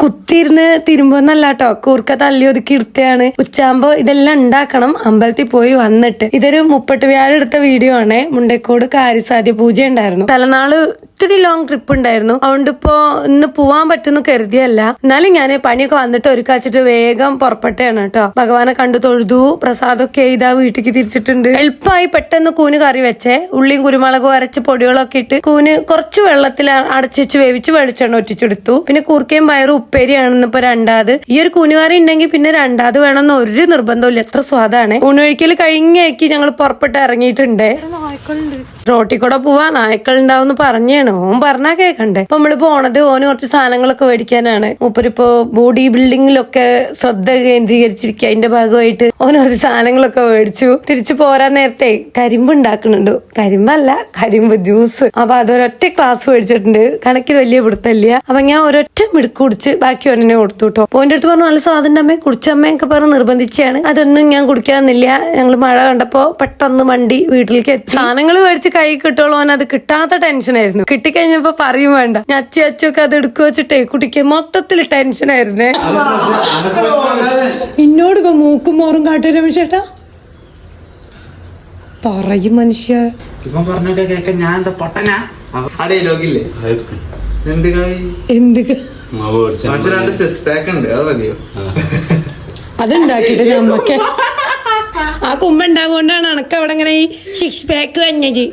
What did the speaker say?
കുത്തിയിരുന്ന് തിരുമ്പോന്നല്ലാട്ടോ, കൂർക്ക തല്ലി ഒതുക്കി എടുത്തതാണ്. ഉച്ചാകുമ്പോ ഇതെല്ലാം ഉണ്ടാക്കണം അമ്പലത്തിൽ പോയി വന്നിട്ട്. ഇതൊരു 30 വ്യാഴം എടുത്ത വീഡിയോ ആണ്. മുണ്ടക്കോട് കാര്യസാധ്യ പൂജ ഉണ്ടായിരുന്നു. തലനാള് ഇത്തിരി ലോങ് ട്രിപ്പ് ഉണ്ടായിരുന്നു. അതുകൊണ്ട് ഇപ്പൊ ഇന്ന് പോവാൻ പറ്റുന്ന കരുതിയല്ല. എന്നാലും ഞാൻ പണിയൊക്കെ വന്നിട്ട് ഒരുക്കാച്ചിട്ട് വേഗം പുറപ്പെട്ടാണ് കേട്ടോ. ഭഗവാനെ കണ്ടു തൊഴുതു, പ്രസാദമൊക്കെ എഴുതാ വീട്ടിലേക്ക് തിരിച്ചിട്ടുണ്ട്. എളുപ്പമായി പെട്ടെന്ന് കൂന് കറി വെച്ചേ. ഉള്ളിയും കുരുമുളകും അരച്ച് പൊടികളൊക്കെ ഇട്ട് കൂന് കുറച്ച് വെള്ളത്തിൽ അടച്ചു വേവിച്ച് വെളിച്ചെണ്ണ ഒറ്റിച്ചെടുത്തു. പിന്നെ കൂർക്കയും പയറും ഉപ്പേരിയാണെന്ന് ഇപ്പൊ രണ്ടാമത്. ഈ ഒരു കൂനുകറി ഉണ്ടെങ്കിൽ പിന്നെ രണ്ടാമത് വേണമെന്ന് ഒരു നിർബന്ധമില്ല. എത്ര സ്വാദാണ്. ഊണൊഴിക്കൽ കഴിഞ്ഞേക്ക് ഞങ്ങൾ പുറപ്പെട്ട് ഇറങ്ങിയിട്ടുണ്ട്. റോട്ടിൽ കൂടെ പോവാ, നായ്ക്കൾ ഉണ്ടാവും പറഞ്ഞാണ്. ഓൻ പറഞ്ഞാ കേക്കണ്ടേ. അപ്പൊ നമ്മള് പോണത് ഓന് കുറച്ച് സാധനങ്ങളൊക്കെ മേടിക്കാനാണ്. മൂപ്പരിപ്പോ ബോഡി ബിൽഡിങ്ങിലൊക്കെ ശ്രദ്ധ കേന്ദ്രീകരിച്ചിരിക്കുക. അതിന്റെ ഭാഗമായിട്ട് ഓന് കുറച്ച് സാധനങ്ങളൊക്കെ മേടിച്ചു. തിരിച്ചു പോരാൻ നേരത്തെ കരിമ്പ് ഉണ്ടാക്കുന്നുണ്ട്. കരിമ്പല്ല, കരിമ്പ് ജ്യൂസ്. അപ്പൊ അതൊരൊറ്റ ക്ലാസ് മേടിച്ചിട്ടുണ്ട്. കണക്കിൽ വലിയ പിടുത്തല്ല. അപ്പൊ ഞാൻ ഒരൊറ്റ മിടുക്ക് കുടിച്ച് ബാക്കി ഒന്നെ കൊടുത്തു കേട്ടോ. അപ്പൊ എന്റെ അടുത്ത് പറഞ്ഞു നല്ല സ്വാദിന്റെ അമ്മേ കുടിച്ചമ്മയൊക്കെ പറഞ്ഞ് നിർബന്ധിച്ചാണ്. അതൊന്നും ഞാൻ കുടിക്കാന്നില്ല. ഞങ്ങൾ മഴ കണ്ടപ്പോ പെട്ടെന്ന് വണ്ടി വീട്ടിലേക്ക് എത്തി. സാധനങ്ങൾ മേടിച്ച് കൈ കിട്ടുള്ളൂ. അത് കിട്ടാത്ത ടെൻഷനായിരുന്നു. കിട്ടിക്കഴിഞ്ഞപ്പോ പറയും വേണ്ട. ഞാൻ അച്ചൊക്കെ അത് എടുക്കുക വെച്ചിട്ടേ കുട്ടിക്ക് മൊത്തത്തിൽ ടെൻഷനായിരുന്നേ. എന്നോട് ഇപ്പൊ മൂക്കും മോറും കാട്ടു രമേശേട്ടാ പറയും മനുഷ്യ. ഇപ്പം പറഞ്ഞിട്ട് കേൾക്കാൻ ഞാൻ എന്താ പൊട്ടനാ? അടയിലോക്കില്ലേ അതുണ്ടാക്കിട്ട് നമ്മക്ക് ആ കുമ്പ ഉണ്ടാകൊണ്ടാണ് അനക്ക് അവിടെ ഇങ്ങനെ ഈ 6 പാക്ക് വന്നത്.